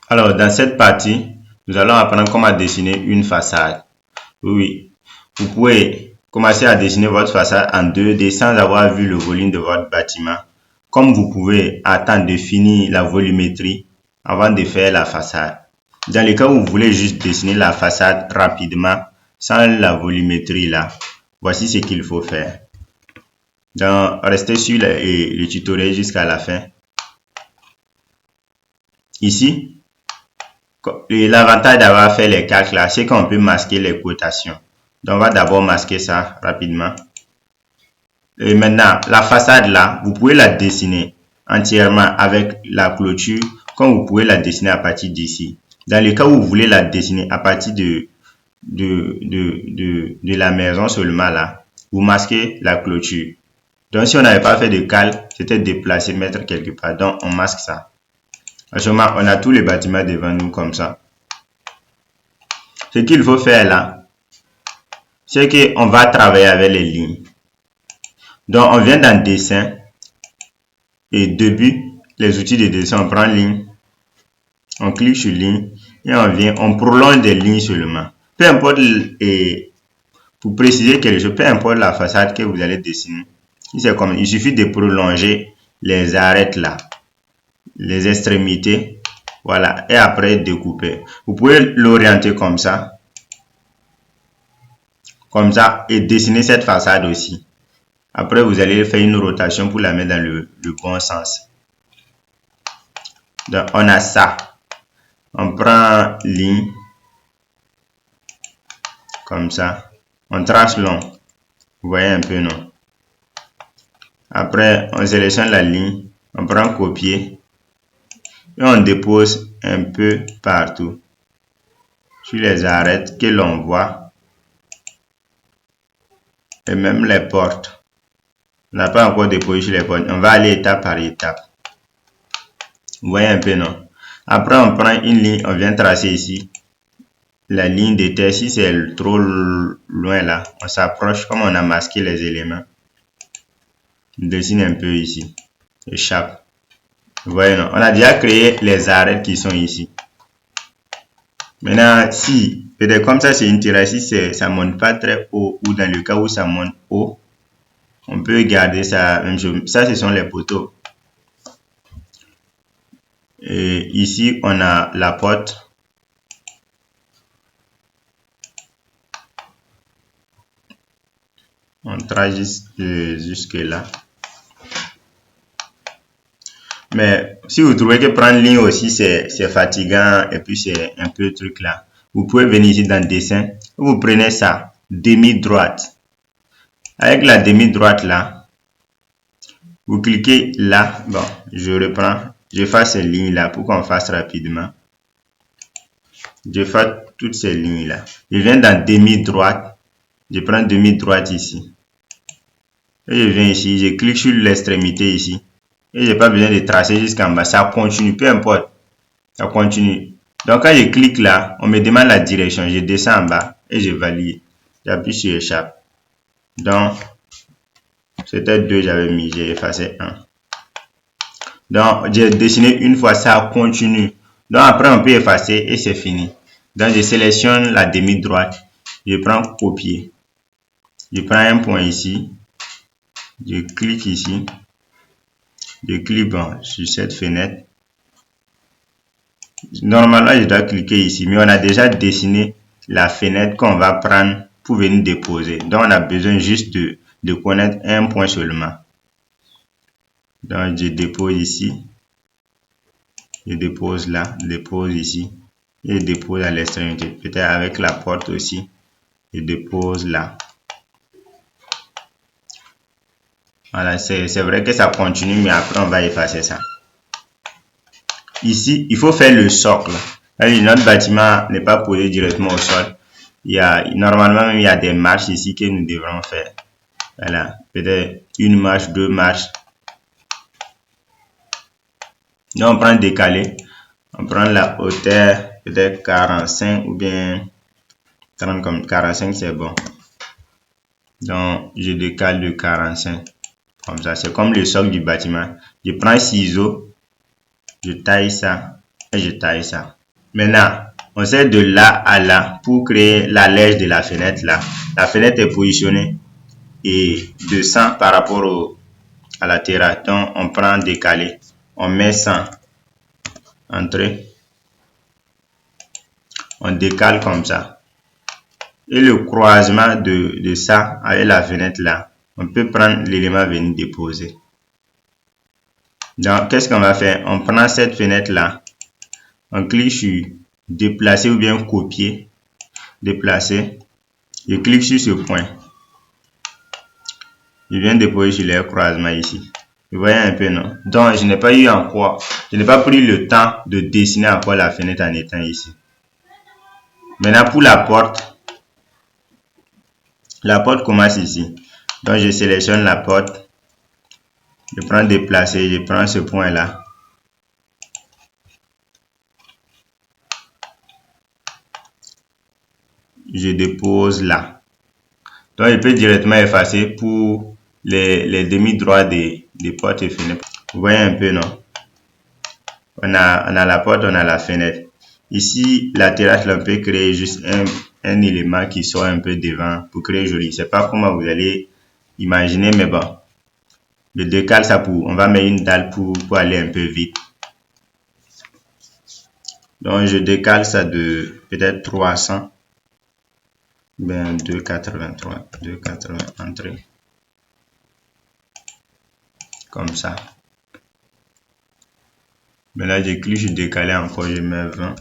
Alors, dans cette partie, nous allons apprendre comment dessiner une façade. Oui, vous pouvez commencer à dessiner votre façade en 2D sans avoir vu le volume de votre bâtiment. Comme vous pouvez attendre de finir la volumétrie avant de faire la façade. Dans le cas où vous voulez juste dessiner la façade rapidement, sans la volumétrie là, voici ce qu'il faut faire. Donc, restez sur le tutoriel jusqu'à la fin. Ici, l'avantage d'avoir fait les calques là, c'est qu'on peut masquer les quotations. Donc, on va d'abord masquer ça rapidement. Et maintenant, la façade là, vous pouvez la dessiner entièrement avec la clôture, comme vous pouvez la dessiner à partir d'ici. Dans le cas où vous voulez la dessiner à partir de la maison seulement là, vous masquez la clôture. Donc, si on n'avait pas fait de calque, c'était déplacer, mettre quelque part. Donc, on masque ça. En ce moment, on a tous les bâtiments devant nous comme ça. Ce qu'il faut faire là, c'est qu'on va travailler avec les lignes. Donc, on vient dans dessin et début, les outils de dessin, on prend ligne, on clique sur ligne et on prolonge des lignes seulement. Peu importe, et pour préciser quelque chose, peu importe la façade que vous allez dessiner, il suffit de prolonger les arêtes là, les extrémités, voilà, et après découper. Vous pouvez l'orienter comme ça, et dessiner cette façade aussi. Après, vous allez faire une rotation pour la mettre dans le bon sens. Donc, on a ça. On prend ligne, comme ça. On trace long. Vous voyez un peu, non? Après, on sélectionne la ligne. On prend copier. Et on dépose un peu partout. Sur les arêtes que l'on voit. Et même les portes. On n'a pas encore déposé sur les portes. On va aller étape par étape. Vous voyez un peu, non? Après, on prend une ligne, on vient tracer ici. La ligne de terre, si c'est trop loin là, on s'approche comme on a masqué les éléments. On dessine un peu ici. Échappe. Vous voyez, non? On a déjà créé les arêtes qui sont ici. Maintenant, si, peut-être comme ça, c'est une terrasse, si ça ne monte pas très haut, ou dans le cas où ça monte haut, on peut garder ça même chose. Ça, ce sont les poteaux. Et ici, on a la porte. On trace jusque là. Mais si vous trouvez que prendre ligne aussi, c'est fatigant et puis c'est un peu truc là, vous pouvez venir ici dans dessin. Vous prenez ça, demi-droite. Avec la demi-droite là, vous cliquez là. Bon, je reprends. Je fais ces lignes là pour qu'on fasse rapidement. Je fais toutes ces lignes là. Je viens dans demi-droite. Je prends demi-droite ici. Et je viens ici. Je clique sur l'extrémité ici. Et je n'ai pas besoin de tracer jusqu'en bas. Ça continue. Peu importe. Ça continue. Donc quand je clique là, on me demande la direction. Je descends en bas et je valide. J'appuie sur échappe. Donc, c'était 2, j'avais mis. J'ai effacé 1. Donc, j'ai dessiné une fois, ça continue. Donc, après, on peut effacer et c'est fini. Donc, je sélectionne la demi-droite. Je prends copier. Je prends un point ici. Je clique ici. Je clique sur cette fenêtre. Normalement, je dois cliquer ici, mais on a déjà dessiné la fenêtre qu'on va prendre pour venir déposer. Donc, on a besoin juste de connaître un point seulement. Donc, je dépose ici. Je dépose là, je dépose ici. Et je dépose à l'extrémité. Peut-être avec la porte aussi. Je dépose là. Voilà, c'est vrai que ça continue, mais après, on va effacer ça. Ici, il faut faire le socle. Notre bâtiment n'est pas posé directement au sol. Normalement, il y a des marches ici que nous devrons faire. Voilà, peut-être une marche, 2 marches. Donc, on prend décalé. On prend la hauteur, peut-être 45 ou bien 30 comme 45, c'est bon. Donc, je décale de 45. Comme ça, c'est comme le socle du bâtiment. Je prends ciseaux, je taille ça et je taille ça. Maintenant, on sait de là à là pour créer la lège de la fenêtre là. La fenêtre est positionnée et de 100 par rapport à la terrasse. Donc, on prend décalé. On met 100. Entrée. On décale comme ça. Et le croisement de ça avec la fenêtre là, on peut prendre l'élément venir déposer. Donc, qu'est-ce qu'on va faire? On prend cette fenêtre là. On clique sur déplacer ou bien copier. Déplacer. Je clique sur ce point. Je viens déposer sur les croisements ici. Vous voyez un peu, non? Donc, je n'ai pas eu encore, je n'ai pas pris le temps de dessiner encore la fenêtre en étant ici. Maintenant, pour la porte commence ici. Donc, je sélectionne la porte. Je prends déplacer, je prends ce point là. Je dépose là. Donc, je peux directement effacer pour les demi-droits des portes et fenêtres. Vous voyez un peu, non? On a la porte, on a la fenêtre. Ici, la terrasse, on peut créer juste un élément qui soit un peu devant pour créer joli. Je ne sais pas comment vous allez imaginer, mais bon. Je décale ça on va mettre une dalle pour aller un peu vite. Donc, je décale ça de peut-être 300. Ben, 283, 280 entrée. Comme ça. Maintenant, je clique sur décaler encore, je mets 20.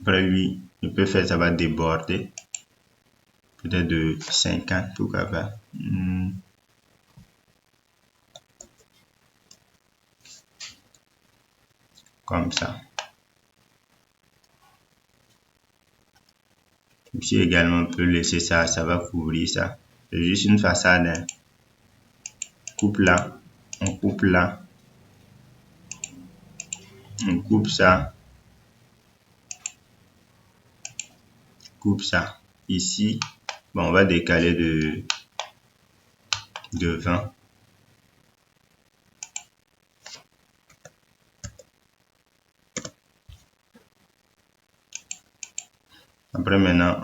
Après, lui, je peux faire, ça va déborder. Peut-être de 50, pourquoi pas. Comme ça. Ici également, on peut laisser ça, ça va couvrir ça. C'est juste une façade. Hein. Coupe là, on coupe là. On coupe ça. Coupe ça. Ici, bon, on va décaler de 20. Après, maintenant,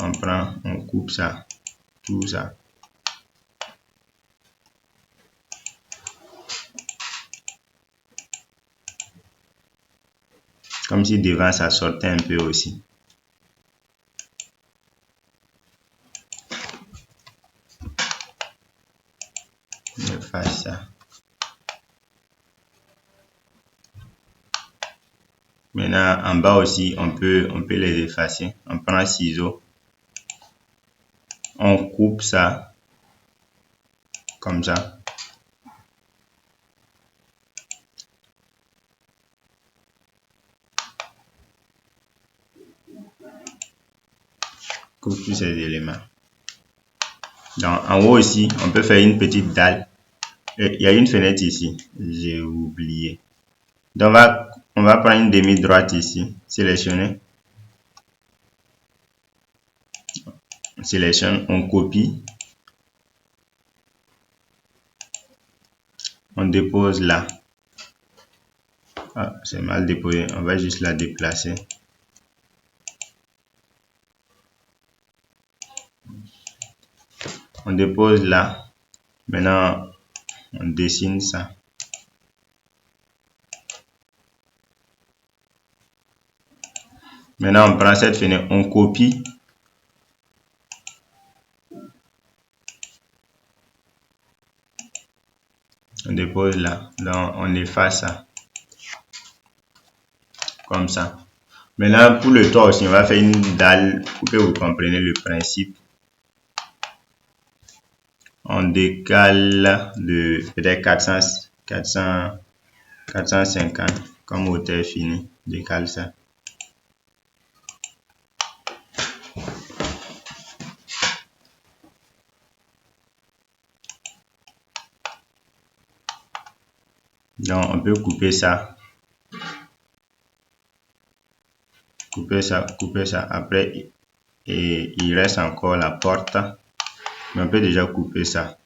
on coupe ça, tout ça. Comme si devant, ça sortait un peu aussi. Je fais ça. Maintenant, en bas aussi, on peut les effacer. On prend un ciseau. On coupe ça. Comme ça. Coupe tous ces éléments. Donc, en haut aussi, on peut faire une petite dalle. Et il y a une fenêtre ici. J'ai oublié. Donc, on va prendre une demi-droite ici. Sélectionner. On sélectionne, on copie. On dépose là. Ah, c'est mal déposé. On va juste la déplacer. On dépose là. Maintenant, on dessine ça. Maintenant, on prend cette fenêtre, on copie. On dépose là. Donc, on efface ça. Comme ça. Maintenant, pour le toit aussi, on va faire une dalle pour que vous compreniez le principe. On décale de peut-être 450 comme hauteur finie. Décale ça. Donc, on peut couper ça. Couper ça. Après, et il reste encore la porte. Mais on peut déjà couper ça.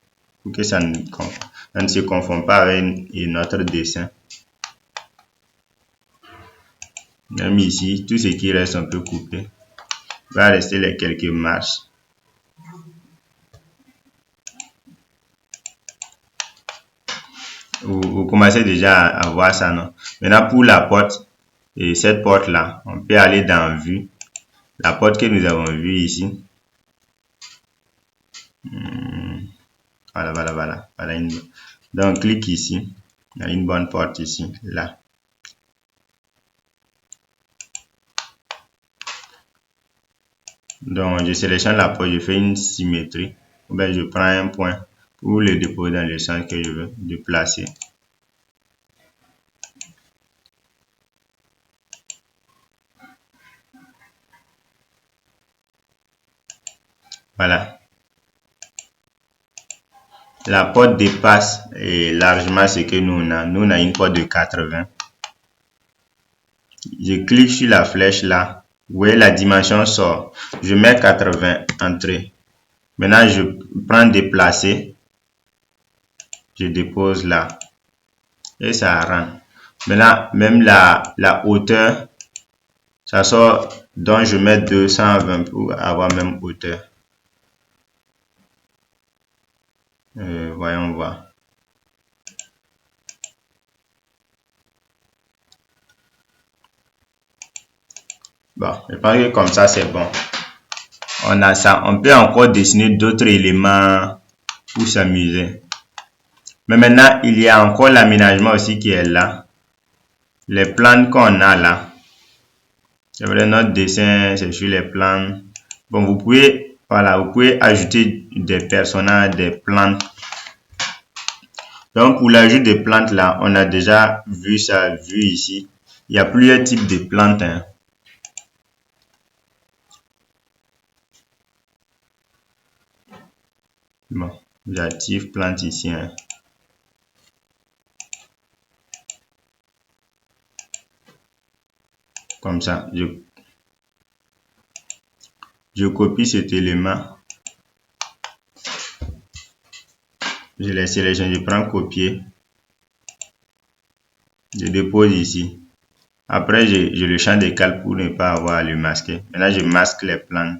Pour que ça ne se confond pas avec notre dessin. Même ici, tout ce qui reste, on peut couper. Il va rester les quelques marches. Vous commencez déjà à voir ça, non? Maintenant, pour la porte, et cette porte-là, on peut aller dans Vue. La porte que nous avons vue ici. Voilà. Donc, clique ici. Il y a une bonne porte ici, là. Donc, je sélectionne la porte, je fais une symétrie. Ou bien, je prends un point pour le déposer dans le sens que je veux déplacer. Voilà. La porte dépasse largement ce que nous on a. Nous, on a une porte de 80. Je clique sur la flèche là. Vous voyez, la dimension sort. Je mets 80 entrée. Maintenant, je prends déplacer. Je dépose là. Et ça rentre. Maintenant, même la hauteur, ça sort. Donc, je mets 220 pour avoir même hauteur. Voyons voir. Bon, je pense que comme ça, c'est bon. On a ça. On peut encore dessiner d'autres éléments pour s'amuser. Mais maintenant, il y a encore l'aménagement aussi qui est là. Les plans qu'on a là. C'est vrai, notre dessin, c'est sur les plans. Bon, vous pouvez ajouter des personnages, des plantes. Donc, pour l'ajout des plantes là, on a déjà vu ça, vu ici. Il y a plusieurs types de plantes. Hein. Bon, j'active plante ici. Hein. Comme ça, je copie cet élément. Je les sélectionne, je prends copier. Je dépose ici. Après, je le change de calque pour ne pas avoir à le masquer. Maintenant, je masque les plans.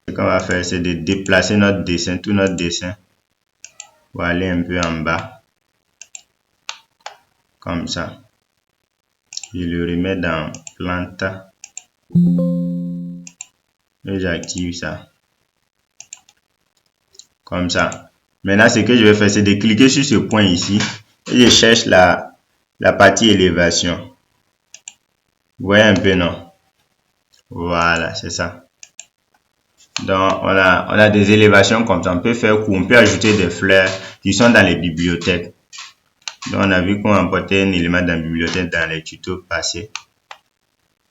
Ce qu'on va faire, c'est de déplacer notre dessin, tout notre dessin, pour aller un peu en bas. Comme ça. Je le remets dans plante. Et j'active ça. Comme ça. Maintenant, ce que je vais faire, c'est de cliquer sur ce point ici. Et je cherche la partie élévation. Vous voyez un peu, non? Voilà, c'est ça. Donc, on a des élévations comme ça. On peut faire on peut ajouter des fleurs qui sont dans les bibliothèques. Donc, on a vu qu'on importait un élément dans la bibliothèque dans les tutos passés.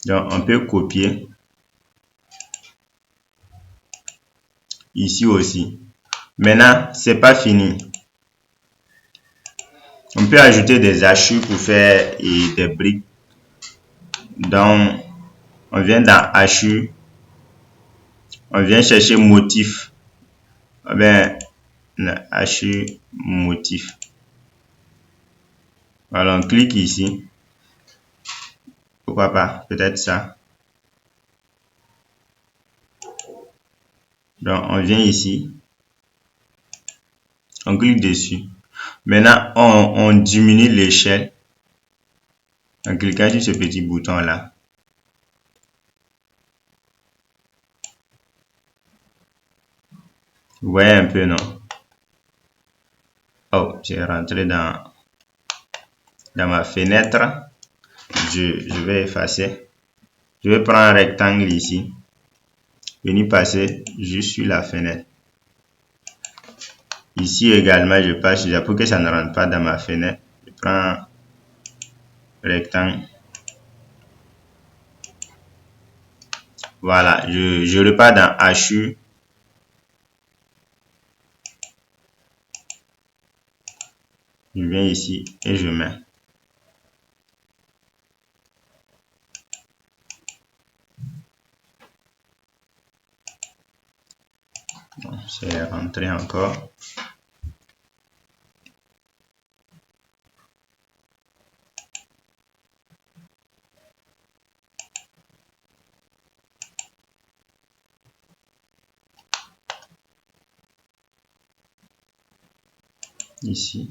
Donc, on peut copier. Ici aussi. Maintenant, c'est pas fini. On peut ajouter des hachures pour faire des briques. Donc, on vient dans hachures. On vient chercher motif. Ben, hachure motif. Alors, on clique ici. Pourquoi pas? Peut-être ça. Donc, on vient ici. On clique dessus. Maintenant, on diminue l'échelle en cliquant sur ce petit bouton là. Vous voyez un peu, non? Oh, j'ai rentré dans ma fenêtre. Je vais effacer. Je vais prendre un rectangle ici. Venir passer juste sur la fenêtre. Ici également, je passe déjà pour que ça ne rentre pas dans ma fenêtre. Je prends rectangle. Voilà, je repars dans hachure. Je viens ici et je mets. Bon, c'est rentré encore. ici.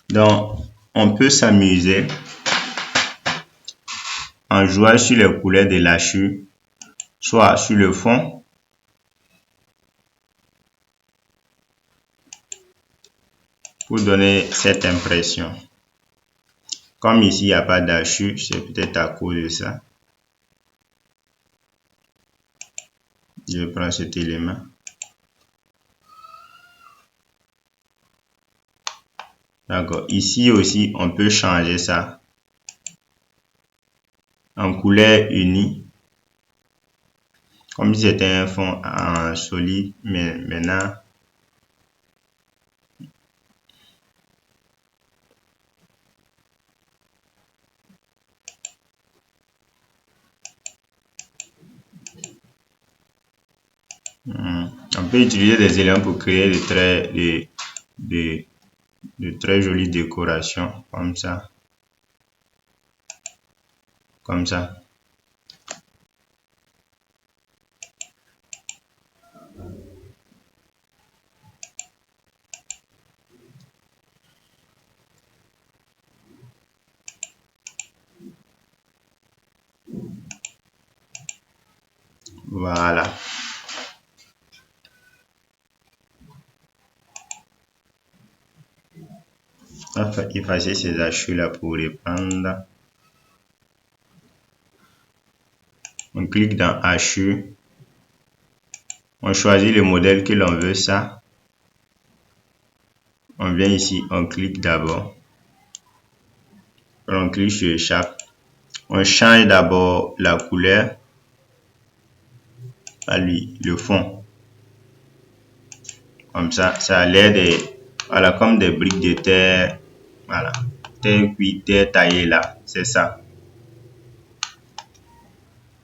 Donc, on peut s'amuser en jouant sur les couleurs de l'hachure, soit sur le fond, pour donner cette impression. Comme ici, il n'y a pas d'hachure, c'est peut-être à cause de ça. Je prends cet élément. D'accord. Ici aussi, on peut changer ça en couleur unie. Comme si c'était un fond en solide, mais maintenant, on peut utiliser des éléments pour créer de très jolies décorations, comme ça. Comme ça. Voilà. On va effacer ces hachures là pour reprendre. On clique dans hachure. On choisit le modèle que l'on veut, ça. On vient ici, on clique d'abord. On clique sur chaque. On change d'abord la couleur. À lui, le fond. Comme ça, ça a l'air de, voilà, comme des briques de terre. Voilà, terre cuite, terre taillée là, c'est ça.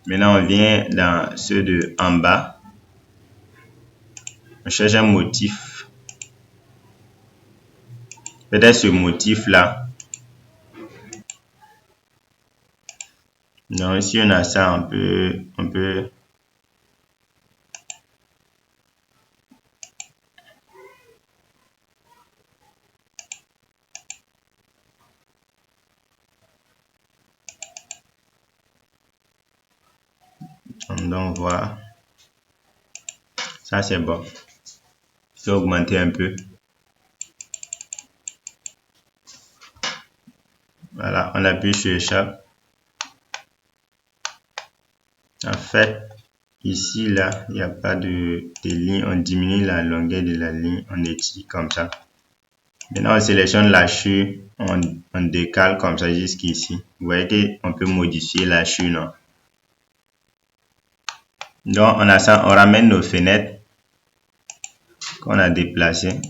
Maintenant, on vient dans ceux de en bas. On cherche un motif. Peut-être ce motif là. Donc, si on a ça, on peut donc voir. Ça, c'est bon. Je vais augmenter un peu. Voilà, on appuie sur échappe. En fait, ici, là, il n'y a pas de ligne. On diminue la longueur de la ligne. On étire comme ça. Maintenant, on sélectionne l'hachure. On décale comme ça jusqu'ici. Vous voyez qu'on peut modifier l'hachure, non? Donc, on a ça. On ramène nos fenêtres qu'on a déplacées.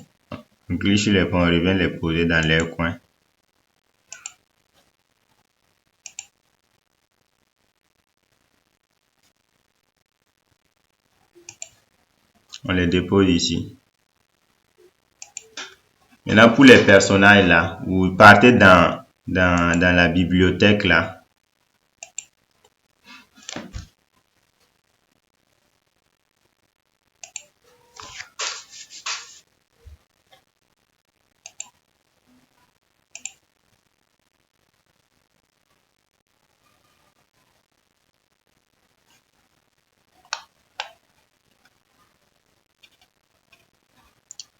On clique sur les points. On revient les poser dans leur coin. On les dépose ici. Maintenant, pour les personnages là, vous partez dans la bibliothèque là.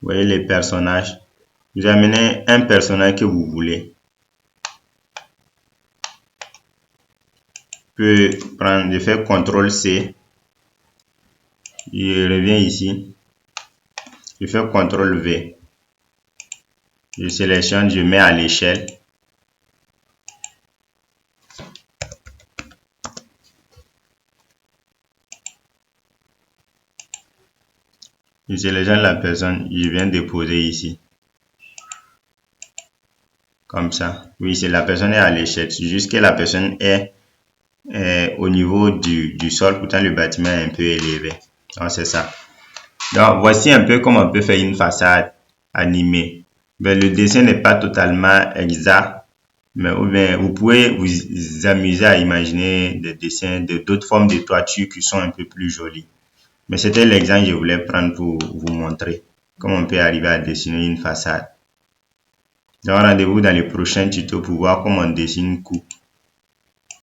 Vous voyez les personnages. Vous amenez un personnage que vous voulez. Peut prendre, je fais CTRL-C. Je reviens ici. Je fais CTRL-V. Je sélectionne, je mets à l'échelle. Je sélectionne la personne, je viens déposer ici. Comme ça. Oui, c'est la personne est à l'échelle. C'est juste que la personne est au niveau du sol. Pourtant, le bâtiment est un peu élevé. Donc, c'est ça. Donc, voici un peu comment on peut faire une façade animée. Ben, le dessin n'est pas totalement exact, mais ou bien, vous pouvez vous amuser à imaginer des dessins de d'autres formes de toiture qui sont un peu plus jolies. Mais c'était l'exemple que je voulais prendre pour vous montrer comment on peut arriver à dessiner une façade. Donc rendez-vous dans les prochains tutos pour voir comment on dessine une coupe.